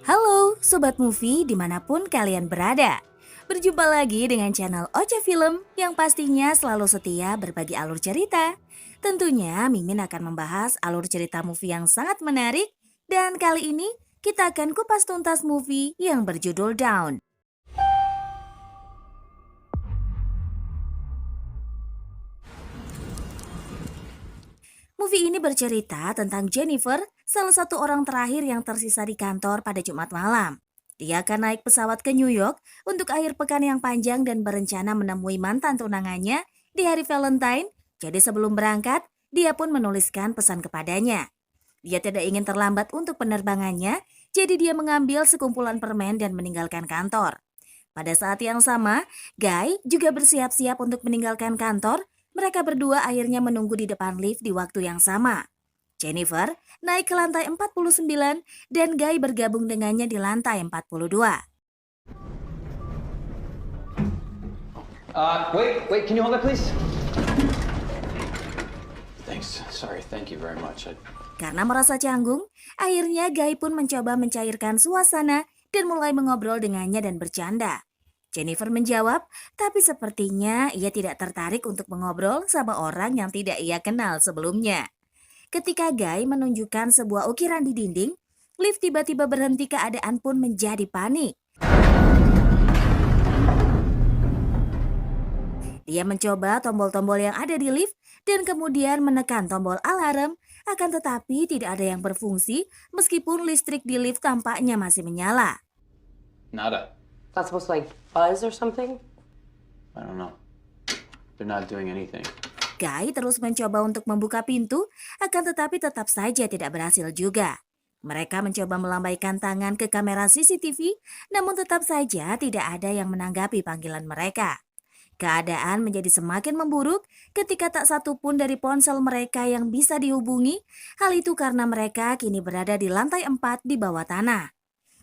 Halo Sobat Movie dimanapun kalian berada. Berjumpa lagi dengan channel Ocha Film yang pastinya selalu setia berbagi alur cerita. Tentunya Mimin akan membahas alur cerita movie yang sangat menarik. Dan kali ini kita akan kupas tuntas movie yang berjudul Down. Movie ini bercerita tentang Jennifer, salah satu orang terakhir yang tersisa di kantor pada Jumat malam. Dia akan naik pesawat ke New York untuk akhir pekan yang panjang dan berencana menemui mantan tunangannya di hari Valentine. Jadi sebelum berangkat, dia pun menuliskan pesan kepadanya. Dia tidak ingin terlambat untuk penerbangannya, jadi dia mengambil sekumpulan permen dan meninggalkan kantor. Pada saat yang sama, Guy juga bersiap-siap untuk meninggalkan kantor. Mereka berdua akhirnya menunggu di depan lift di waktu yang sama. Jennifer naik ke lantai 49 dan Guy bergabung dengannya di lantai 42. Wait, can you hold that please? Thanks, sorry, thank you very much. Karena merasa canggung, akhirnya Guy pun mencoba mencairkan suasana dan mulai mengobrol dengannya dan bercanda. Jennifer menjawab, tapi sepertinya ia tidak tertarik untuk mengobrol sama orang yang tidak ia kenal sebelumnya. Ketika Guy menunjukkan sebuah ukiran di dinding, lift tiba-tiba berhenti, keadaan pun menjadi panik. Dia mencoba tombol-tombol yang ada di lift dan kemudian menekan tombol alarm, akan tetapi tidak ada yang berfungsi meskipun listrik di lift tampaknya masih menyala. Nada. That's supposed to like buzz or something? I don't know. They're not doing anything. Guy terus mencoba untuk membuka pintu, akan tetapi tetap saja tidak berhasil juga. Mereka mencoba melambaikan tangan ke kamera CCTV, namun tetap saja tidak ada yang menanggapi panggilan mereka. Keadaan menjadi semakin memburuk ketika tak satu pun dari ponsel mereka yang bisa dihubungi. Hal itu karena mereka kini berada di lantai 4 di bawah tanah.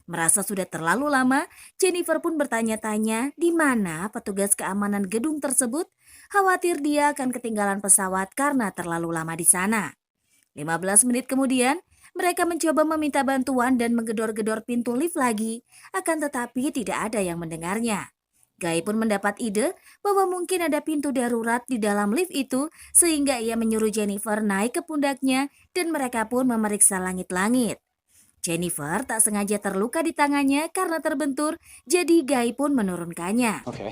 Merasa sudah terlalu lama, Jennifer pun bertanya-tanya di mana petugas keamanan gedung tersebut. Khawatir dia akan ketinggalan pesawat karena terlalu lama di sana. 15 menit kemudian, mereka mencoba meminta bantuan dan menggedor-gedor pintu lift lagi. Akan tetapi tidak ada yang mendengarnya. Guy pun mendapat ide bahwa mungkin ada pintu darurat di dalam lift itu, sehingga ia menyuruh Jennifer naik ke pundaknya dan mereka pun memeriksa langit-langit. Jennifer tak sengaja terluka di tangannya karena terbentur, jadi Guy pun menurunkannya. Okay.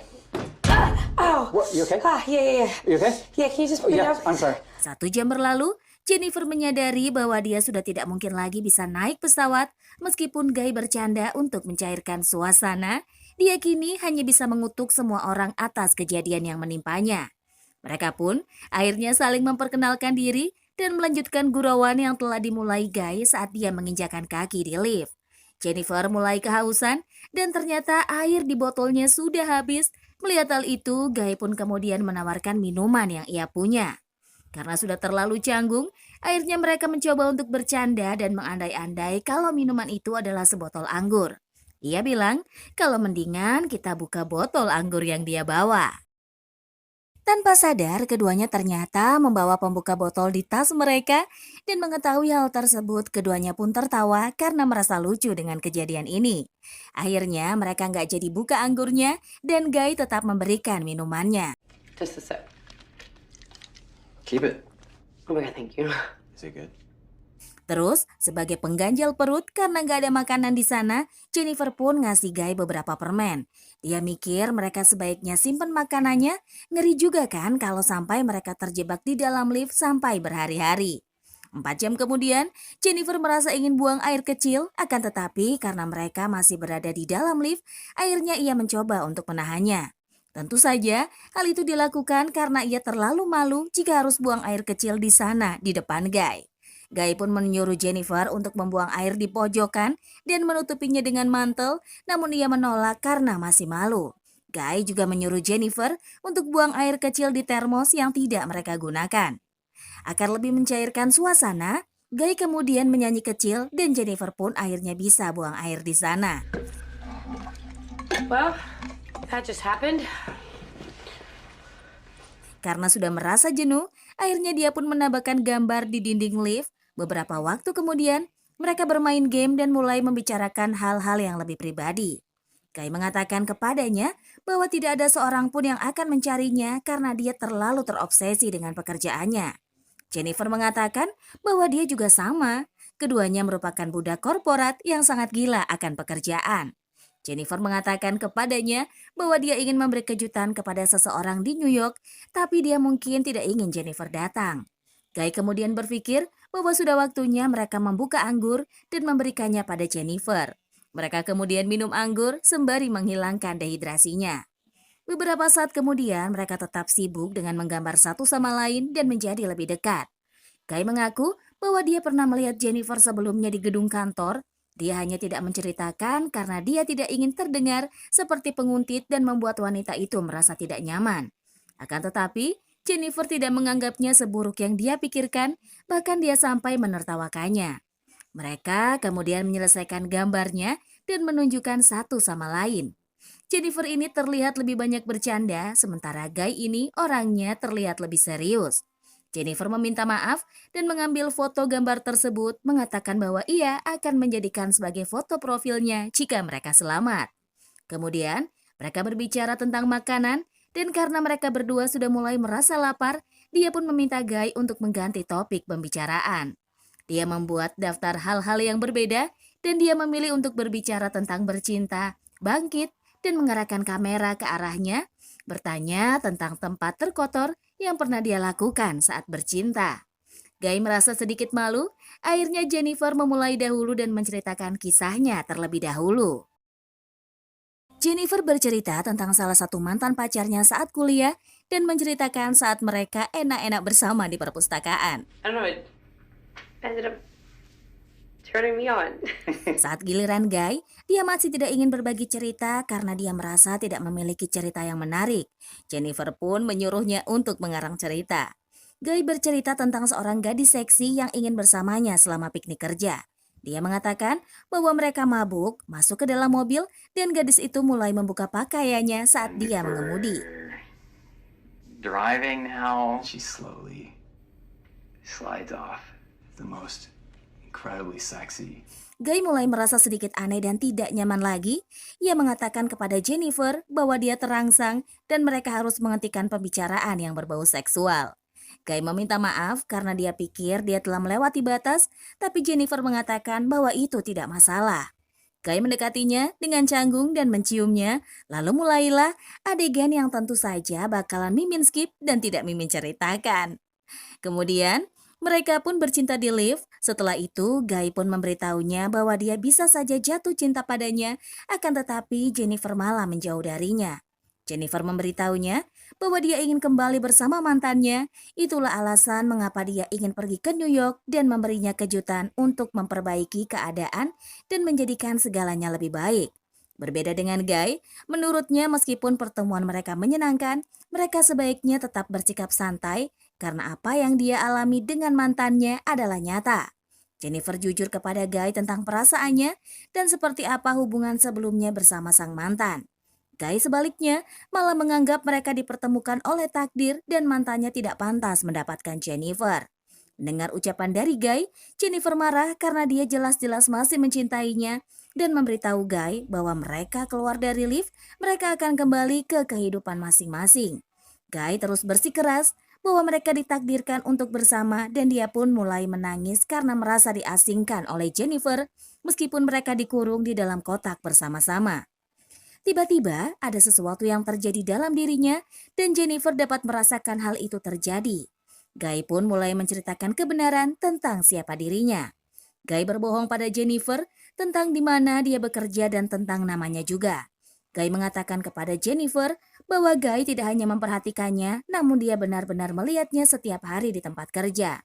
Ow! What, you okay? Yeah. You okay? Yeah, can you just put it up? I'm sorry. 1 jam berlalu, Jennifer menyadari bahwa dia sudah tidak mungkin lagi bisa naik pesawat. Meskipun Guy bercanda untuk mencairkan suasana, dia kini hanya bisa mengutuk semua orang atas kejadian yang menimpanya. Mereka pun akhirnya saling memperkenalkan diri dan melanjutkan gurauan yang telah dimulai Guy saat dia menginjakan kaki di lift. Jennifer mulai kehausan dan ternyata air di botolnya sudah habis. Melihat hal itu, Guy pun kemudian menawarkan minuman yang ia punya. Karena sudah terlalu canggung, akhirnya mereka mencoba untuk bercanda dan mengandai-andai kalau minuman itu adalah sebotol anggur. Ia bilang kalau mendingan kita buka botol anggur yang dia bawa. Tanpa sadar, keduanya ternyata membawa pembuka botol di tas mereka dan mengetahui hal tersebut, keduanya pun tertawa karena merasa lucu dengan kejadian ini. Akhirnya mereka nggak jadi buka anggurnya dan Guy tetap memberikan minumannya. Just a sec. Keep it. Oh my god, thank you. Is it good? Terus, sebagai pengganjal perut karena nggak ada makanan di sana, Jennifer pun ngasih Guy beberapa permen. Dia mikir mereka sebaiknya simpen makanannya, ngeri juga kan kalau sampai mereka terjebak di dalam lift sampai berhari-hari. 4 jam kemudian, Jennifer merasa ingin buang air kecil, akan tetapi karena mereka masih berada di dalam lift, akhirnya ia mencoba untuk menahannya. Tentu saja, hal itu dilakukan karena ia terlalu malu jika harus buang air kecil di sana di depan Guy. Guy pun menyuruh Jennifer untuk membuang air di pojokan dan menutupinya dengan mantel, namun ia menolak karena masih malu. Guy juga menyuruh Jennifer untuk buang air kecil di termos yang tidak mereka gunakan. Agar lebih mencairkan suasana, Guy kemudian menyanyi kecil dan Jennifer pun akhirnya bisa buang air di sana. Well, that just happened. Karena sudah merasa jenuh, akhirnya dia pun menambahkan gambar di dinding lift. Beberapa waktu kemudian, mereka bermain game dan mulai membicarakan hal-hal yang lebih pribadi. Guy mengatakan kepadanya bahwa tidak ada seorang pun yang akan mencarinya karena dia terlalu terobsesi dengan pekerjaannya. Jennifer mengatakan bahwa dia juga sama. Keduanya merupakan budak korporat yang sangat gila akan pekerjaan. Jennifer mengatakan kepadanya bahwa dia ingin memberi kejutan kepada seseorang di New York, tapi dia mungkin tidak ingin Jennifer datang. Guy kemudian berpikir bahwa sudah waktunya mereka membuka anggur dan memberikannya pada Jennifer. Mereka kemudian minum anggur sembari menghilangkan dehidrasinya. Beberapa saat kemudian mereka tetap sibuk dengan menggambar satu sama lain dan menjadi lebih dekat. Guy mengaku bahwa dia pernah melihat Jennifer sebelumnya di gedung kantor. Dia hanya tidak menceritakan karena dia tidak ingin terdengar seperti penguntit dan membuat wanita itu merasa tidak nyaman. Akan tetapi, Jennifer tidak menganggapnya seburuk yang dia pikirkan, bahkan dia sampai menertawakannya. Mereka kemudian menyelesaikan gambarnya dan menunjukkan satu sama lain. Jennifer ini terlihat lebih banyak bercanda, sementara Guy ini orangnya terlihat lebih serius. Jennifer meminta maaf dan mengambil foto gambar tersebut, mengatakan bahwa ia akan menjadikan sebagai foto profilnya jika mereka selamat. Kemudian, mereka berbicara tentang makanan, dan karena mereka berdua sudah mulai merasa lapar, dia pun meminta Guy untuk mengganti topik pembicaraan. Dia membuat daftar hal-hal yang berbeda, dan dia memilih untuk berbicara tentang bercinta, bangkit, dan mengarahkan kamera ke arahnya, bertanya tentang tempat terkotor yang pernah dia lakukan saat bercinta. Guy merasa sedikit malu, akhirnya Jennifer memulai dahulu dan menceritakan kisahnya terlebih dahulu. Jennifer bercerita tentang salah satu mantan pacarnya saat kuliah dan menceritakan saat mereka enak-enak bersama di perpustakaan. I don't know, it ended up turning me on. Saat giliran Guy, dia masih tidak ingin berbagi cerita karena dia merasa tidak memiliki cerita yang menarik. Jennifer pun menyuruhnya untuk mengarang cerita. Guy bercerita tentang seorang gadis seksi yang ingin bersamanya selama piknik kerja. Dia mengatakan bahwa mereka mabuk, masuk ke dalam mobil, dan gadis itu mulai membuka pakaiannya saat dia mengemudi. Driving now. She slowly slides off. The most incredibly sexy. Guy mulai merasa sedikit aneh dan tidak nyaman lagi. Ia mengatakan kepada Jennifer bahwa dia terangsang dan mereka harus menghentikan pembicaraan yang berbau seksual. Guy meminta maaf karena dia pikir dia telah melewati batas, tapi Jennifer mengatakan bahwa itu tidak masalah. Guy mendekatinya dengan canggung dan menciumnya, lalu mulailah adegan yang tentu saja bakalan Mimin skip dan tidak Mimin ceritakan. Kemudian, mereka pun bercinta di lift. Setelah itu, Guy pun memberitahunya bahwa dia bisa saja jatuh cinta padanya, akan tetapi Jennifer malah menjauh darinya. Jennifer memberitahunya bahwa dia ingin kembali bersama mantannya. Itulah alasan mengapa dia ingin pergi ke New York dan memberinya kejutan untuk memperbaiki keadaan dan menjadikan segalanya lebih baik. Berbeda dengan Guy, menurutnya meskipun pertemuan mereka menyenangkan, mereka sebaiknya tetap bersikap santai karena apa yang dia alami dengan mantannya adalah nyata. Jennifer jujur kepada Guy tentang perasaannya dan seperti apa hubungan sebelumnya bersama sang mantan. Guy sebaliknya malah menganggap mereka dipertemukan oleh takdir dan mantannya tidak pantas mendapatkan Jennifer. Mendengar ucapan dari Guy, Jennifer marah karena dia jelas-jelas masih mencintainya dan memberitahu Guy bahwa mereka keluar dari lift, mereka akan kembali ke kehidupan masing-masing. Guy terus bersikeras bahwa mereka ditakdirkan untuk bersama dan dia pun mulai menangis karena merasa diasingkan oleh Jennifer meskipun mereka dikurung di dalam kotak bersama-sama. Tiba-tiba ada sesuatu yang terjadi dalam dirinya dan Jennifer dapat merasakan hal itu terjadi. Guy pun mulai menceritakan kebenaran tentang siapa dirinya. Guy berbohong pada Jennifer tentang di mana dia bekerja dan tentang namanya juga. Guy mengatakan kepada Jennifer bahwa Guy tidak hanya memperhatikannya, namun dia benar-benar melihatnya setiap hari di tempat kerja.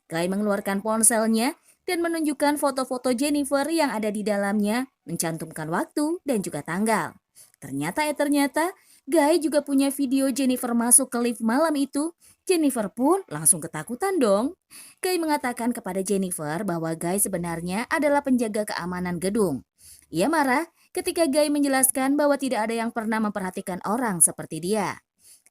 Guy mengeluarkan ponselnya dan menunjukkan foto-foto Jennifer yang ada di dalamnya, mencantumkan waktu dan juga tanggal. Ternyata Guy juga punya video Jennifer masuk ke lift malam itu. Jennifer pun langsung ketakutan dong. Guy mengatakan kepada Jennifer bahwa Guy sebenarnya adalah penjaga keamanan gedung. Ia marah ketika Guy menjelaskan bahwa tidak ada yang pernah memperhatikan orang seperti dia.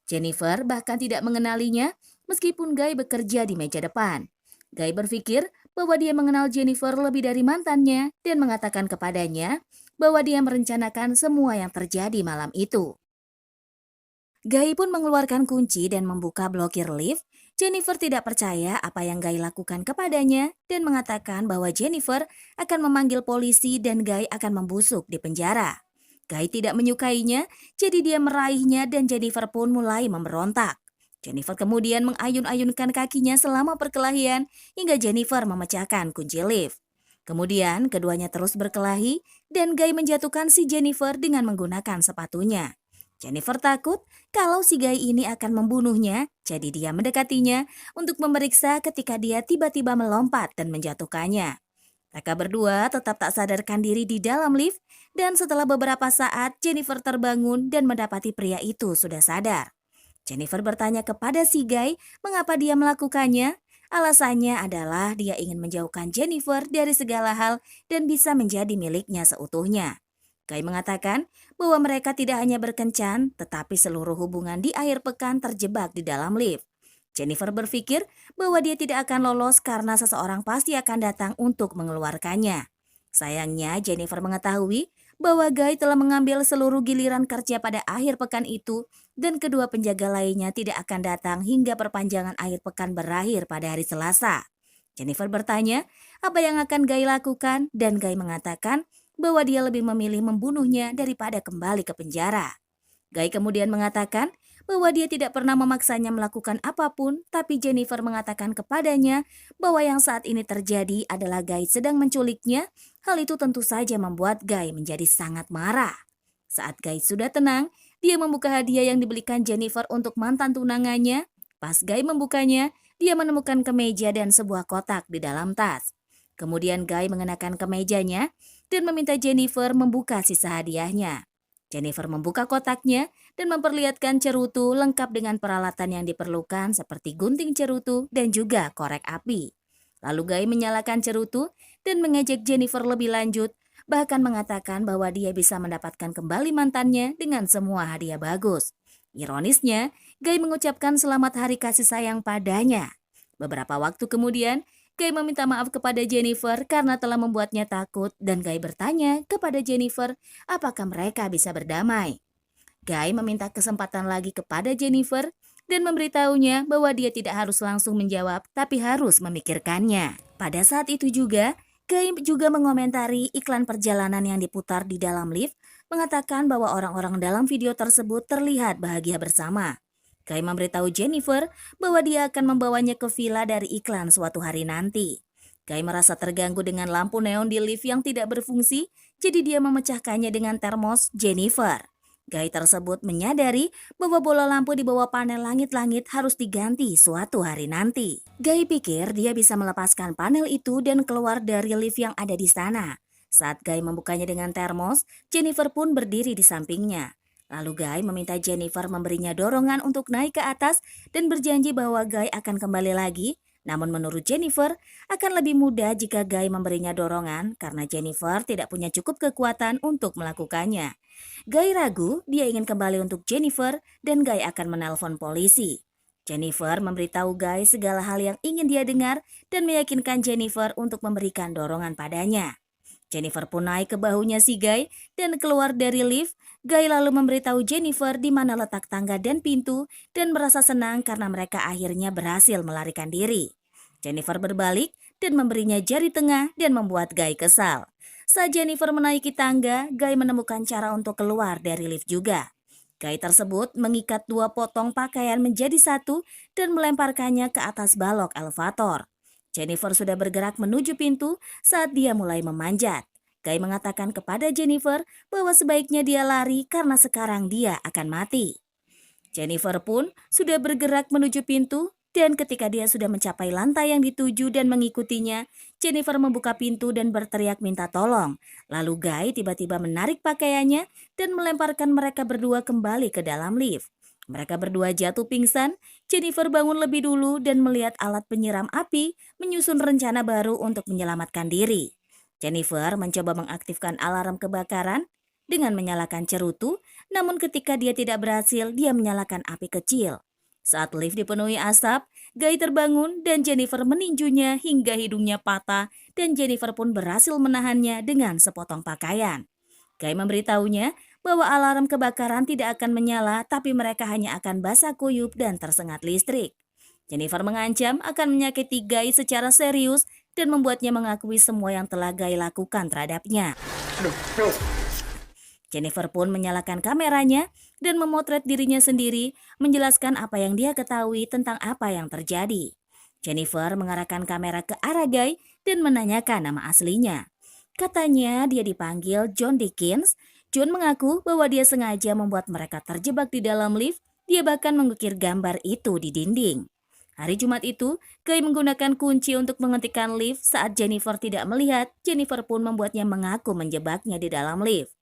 Jennifer bahkan tidak mengenalinya meskipun Guy bekerja di meja depan. Guy berpikir bahwa dia mengenal Jennifer lebih dari mantannya dan mengatakan kepadanya bahwa dia merencanakan semua yang terjadi malam itu. Guy pun mengeluarkan kunci dan membuka blokir lift. Jennifer tidak percaya apa yang Guy lakukan kepadanya dan mengatakan bahwa Jennifer akan memanggil polisi dan Guy akan membusuk di penjara. Guy tidak menyukainya, jadi dia meraihnya dan Jennifer pun mulai memberontak. Jennifer kemudian mengayun-ayunkan kakinya selama perkelahian hingga Jennifer memecahkan kunci lift. Kemudian keduanya terus berkelahi dan Guy menjatuhkan si Jennifer dengan menggunakan sepatunya. Jennifer takut kalau si Guy ini akan membunuhnya, jadi dia mendekatinya untuk memeriksa ketika dia tiba-tiba melompat dan menjatuhkannya. Mereka berdua tetap tak sadarkan diri di dalam lift dan setelah beberapa saat Jennifer terbangun dan mendapati pria itu sudah sadar. Jennifer bertanya kepada si Guy mengapa dia melakukannya. Alasannya adalah dia ingin menjauhkan Jennifer dari segala hal dan bisa menjadi miliknya seutuhnya. Guy mengatakan bahwa mereka tidak hanya berkencan, tetapi seluruh hubungan di akhir pekan terjebak di dalam lift. Jennifer berpikir bahwa dia tidak akan lolos karena seseorang pasti akan datang untuk mengeluarkannya. Sayangnya Jennifer mengetahui bahwa Guy telah mengambil seluruh giliran kerja pada akhir pekan itu dan kedua penjaga lainnya tidak akan datang hingga perpanjangan akhir pekan berakhir pada hari Selasa. Jennifer bertanya apa yang akan Guy lakukan dan Guy mengatakan bahwa dia lebih memilih membunuhnya daripada kembali ke penjara. Guy kemudian mengatakan bahwa dia tidak pernah memaksanya melakukan apapun, tapi Jennifer mengatakan kepadanya bahwa yang saat ini terjadi adalah Guy sedang menculiknya. Hal itu tentu saja membuat Guy menjadi sangat marah. Saat Guy sudah tenang, dia membuka hadiah yang dibelikan Jennifer untuk mantan tunangannya. Pas Guy membukanya, dia menemukan kemeja dan sebuah kotak di dalam tas. Kemudian Guy mengenakan kemejanya dan meminta Jennifer membuka sisa hadiahnya. Jennifer membuka kotaknya dan memperlihatkan cerutu lengkap dengan peralatan yang diperlukan seperti gunting cerutu dan juga korek api. Lalu Guy menyalakan cerutu dan mengejek Jennifer lebih lanjut, bahkan mengatakan bahwa dia bisa mendapatkan kembali mantannya dengan semua hadiah bagus. Ironisnya, Guy mengucapkan selamat hari kasih sayang padanya. Beberapa waktu kemudian, Guy meminta maaf kepada Jennifer karena telah membuatnya takut dan Guy bertanya kepada Jennifer apakah mereka bisa berdamai. Guy meminta kesempatan lagi kepada Jennifer dan memberitahunya bahwa dia tidak harus langsung menjawab tapi harus memikirkannya. Pada saat itu juga, Guy juga mengomentari iklan perjalanan yang diputar di dalam lift, mengatakan bahwa orang-orang dalam video tersebut terlihat bahagia bersama. Guy memberitahu Jennifer bahwa dia akan membawanya ke villa dari iklan suatu hari nanti. Guy merasa terganggu dengan lampu neon di lift yang tidak berfungsi, jadi dia memecahkannya dengan termos Jennifer. Guy tersebut menyadari bahwa bola lampu di bawah panel langit-langit harus diganti suatu hari nanti. Guy pikir dia bisa melepaskan panel itu dan keluar dari lift yang ada di sana. Saat Guy membukanya dengan termos, Jennifer pun berdiri di sampingnya. Lalu Guy meminta Jennifer memberinya dorongan untuk naik ke atas dan berjanji bahwa Guy akan kembali lagi. Namun menurut Jennifer, akan lebih mudah jika Guy memberinya dorongan karena Jennifer tidak punya cukup kekuatan untuk melakukannya. Guy ragu dia ingin kembali untuk Jennifer dan Guy akan menelpon polisi. Jennifer memberitahu Guy segala hal yang ingin dia dengar dan meyakinkan Jennifer untuk memberikan dorongan padanya. Jennifer pun naik ke bahunya si Guy dan keluar dari lift. Guy lalu memberitahu Jennifer di mana letak tangga dan pintu dan merasa senang karena mereka akhirnya berhasil melarikan diri. Jennifer berbalik dan memberinya jari tengah dan membuat Guy kesal. Saat Jennifer menaiki tangga, Guy menemukan cara untuk keluar dari lift juga. Guy tersebut mengikat 2 potong pakaian menjadi satu dan melemparkannya ke atas balok elevator. Jennifer sudah bergerak menuju pintu saat dia mulai memanjat. Guy mengatakan kepada Jennifer bahwa sebaiknya dia lari karena sekarang dia akan mati. Jennifer pun sudah bergerak menuju pintu dan ketika dia sudah mencapai lantai yang dituju dan mengikutinya, Jennifer membuka pintu dan berteriak minta tolong. Lalu Guy tiba-tiba menarik pakaiannya dan melemparkan mereka berdua kembali ke dalam lift. Mereka berdua jatuh pingsan. Jennifer bangun lebih dulu dan melihat alat penyiram api menyusun rencana baru untuk menyelamatkan diri. Jennifer mencoba mengaktifkan alarm kebakaran dengan menyalakan cerutu, namun ketika dia tidak berhasil, dia menyalakan api kecil. Saat lift dipenuhi asap, Guy terbangun dan Jennifer meninjunya hingga hidungnya patah dan Jennifer pun berhasil menahannya dengan sepotong pakaian. Guy memberitahunya bahwa alarm kebakaran tidak akan menyala tapi mereka hanya akan basah kuyup dan tersengat listrik. Jennifer mengancam akan menyakiti Guy secara serius dan membuatnya mengakui semua yang telah Guy lakukan terhadapnya. Jennifer pun menyalakan kameranya dan memotret dirinya sendiri, menjelaskan apa yang dia ketahui tentang apa yang terjadi. Jennifer mengarahkan kamera ke arah Guy dan menanyakan nama aslinya. Katanya dia dipanggil John Dickens. John mengaku bahwa dia sengaja membuat mereka terjebak di dalam lift. Dia bahkan mengukir gambar itu di dinding. Hari Jumat itu, Guy menggunakan kunci untuk menghentikan lift saat Jennifer tidak melihat. Jennifer pun membuatnya mengaku menjebaknya di dalam lift.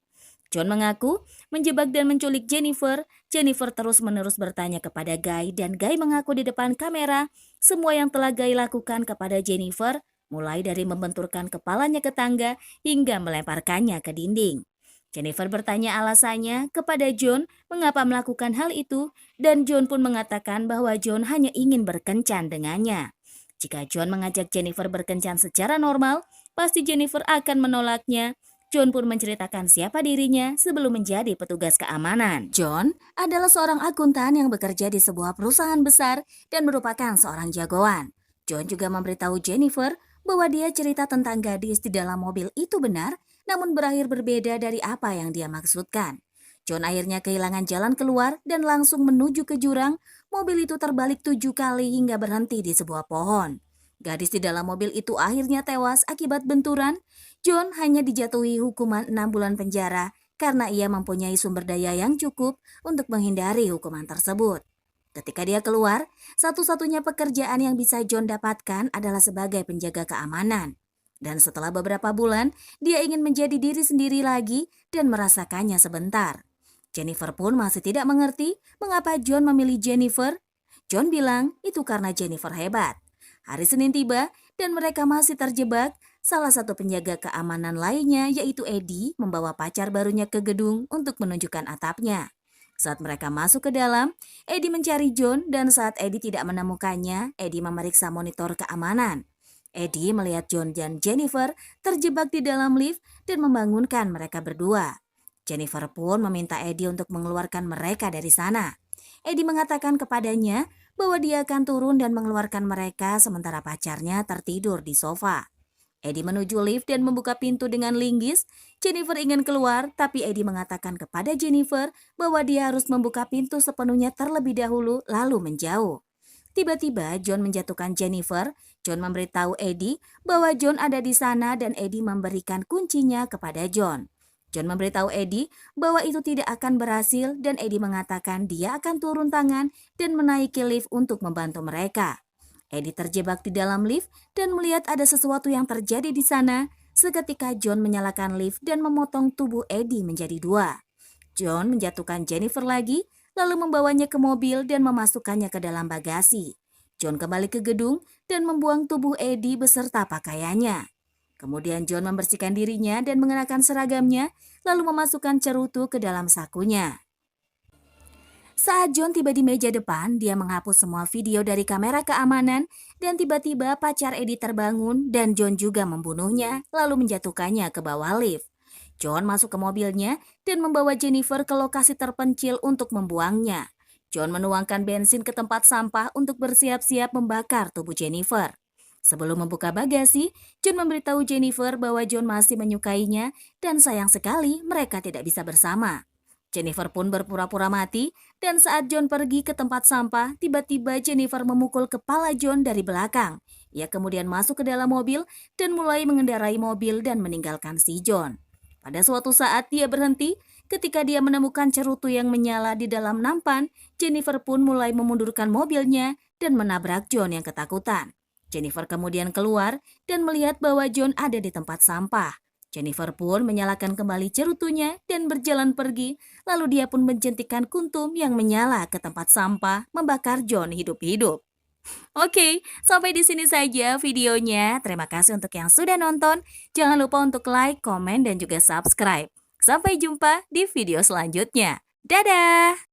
John mengaku menjebak dan menculik Jennifer. Jennifer terus-menerus bertanya kepada Guy dan Guy mengaku di depan kamera semua yang telah Guy lakukan kepada Jennifer, mulai dari membenturkan kepalanya ke tangga hingga melemparkannya ke dinding. Jennifer bertanya alasannya kepada John mengapa melakukan hal itu dan John pun mengatakan bahwa John hanya ingin berkencan dengannya. Jika John mengajak Jennifer berkencan secara normal, pasti Jennifer akan menolaknya. John pun menceritakan siapa dirinya sebelum menjadi petugas keamanan. John adalah seorang akuntan yang bekerja di sebuah perusahaan besar dan merupakan seorang jagoan. John juga memberitahu Jennifer bahwa dia cerita tentang gadis di dalam mobil itu benar, namun berakhir berbeda dari apa yang dia maksudkan. John akhirnya kehilangan jalan keluar dan langsung menuju ke jurang. Mobil itu terbalik 7 kali hingga berhenti di sebuah pohon. Gadis di dalam mobil itu akhirnya tewas akibat benturan. John hanya dijatuhi hukuman 6 bulan penjara karena ia mempunyai sumber daya yang cukup untuk menghindari hukuman tersebut. Ketika dia keluar, satu-satunya pekerjaan yang bisa John dapatkan adalah sebagai penjaga keamanan. Dan setelah beberapa bulan, dia ingin menjadi diri sendiri lagi dan merasakannya sebentar. Jennifer pun masih tidak mengerti mengapa John memilih Jennifer. John bilang itu karena Jennifer hebat. Hari Senin tiba dan mereka masih terjebak. Salah satu penjaga keamanan lainnya yaitu Eddie membawa pacar barunya ke gedung untuk menunjukkan atapnya. Saat mereka masuk ke dalam, Eddie mencari John dan saat Eddie tidak menemukannya, Eddie memeriksa monitor keamanan. Eddie melihat John dan Jennifer terjebak di dalam lift dan membangunkan mereka berdua. Jennifer pun meminta Eddie untuk mengeluarkan mereka dari sana. Eddie mengatakan kepadanya bahwa dia akan turun dan mengeluarkan mereka sementara pacarnya tertidur di sofa. Eddie menuju lift dan membuka pintu dengan linggis. Jennifer ingin keluar, tapi Eddie mengatakan kepada Jennifer bahwa dia harus membuka pintu sepenuhnya terlebih dahulu lalu menjauh. Tiba-tiba John menjatuhkan Jennifer. John memberitahu Eddie bahwa John ada di sana dan Eddie memberikan kuncinya kepada John. John memberitahu Eddie bahwa itu tidak akan berhasil dan Eddie mengatakan dia akan turun tangan dan menaiki lift untuk membantu mereka. Eddie terjebak di dalam lift dan melihat ada sesuatu yang terjadi di sana. Seketika John menyalakan lift dan memotong tubuh Eddie menjadi 2. John menjatuhkan Jennifer lagi, lalu membawanya ke mobil dan memasukkannya ke dalam bagasi. John kembali ke gedung dan membuang tubuh Eddie beserta pakaiannya. Kemudian John membersihkan dirinya dan mengenakan seragamnya, lalu memasukkan cerutu ke dalam sakunya. Saat John tiba di meja depan, dia menghapus semua video dari kamera keamanan dan tiba-tiba pacar Eddie terbangun dan John juga membunuhnya, lalu menjatuhkannya ke bawah lift. John masuk ke mobilnya dan membawa Jennifer ke lokasi terpencil untuk membuangnya. John menuangkan bensin ke tempat sampah untuk bersiap-siap membakar tubuh Jennifer. Sebelum membuka bagasi, John memberitahu Jennifer bahwa John masih menyukainya dan sayang sekali mereka tidak bisa bersama. Jennifer pun berpura-pura mati dan saat John pergi ke tempat sampah, tiba-tiba Jennifer memukul kepala John dari belakang. Ia kemudian masuk ke dalam mobil dan mulai mengendarai mobil dan meninggalkan si John. Pada suatu saat dia berhenti, ketika dia menemukan cerutu yang menyala di dalam nampan, Jennifer pun mulai memundurkan mobilnya dan menabrak John yang ketakutan. Jennifer kemudian keluar dan melihat bahwa John ada di tempat sampah. Jennifer pun menyalakan kembali cerutunya dan berjalan pergi, lalu dia pun menjentikan kuntum yang menyala ke tempat sampah, membakar John hidup-hidup. Oke, sampai di sini saja videonya. Terima kasih untuk yang sudah nonton. Jangan lupa untuk like, komen, dan juga subscribe. Sampai jumpa di video selanjutnya. Dadah!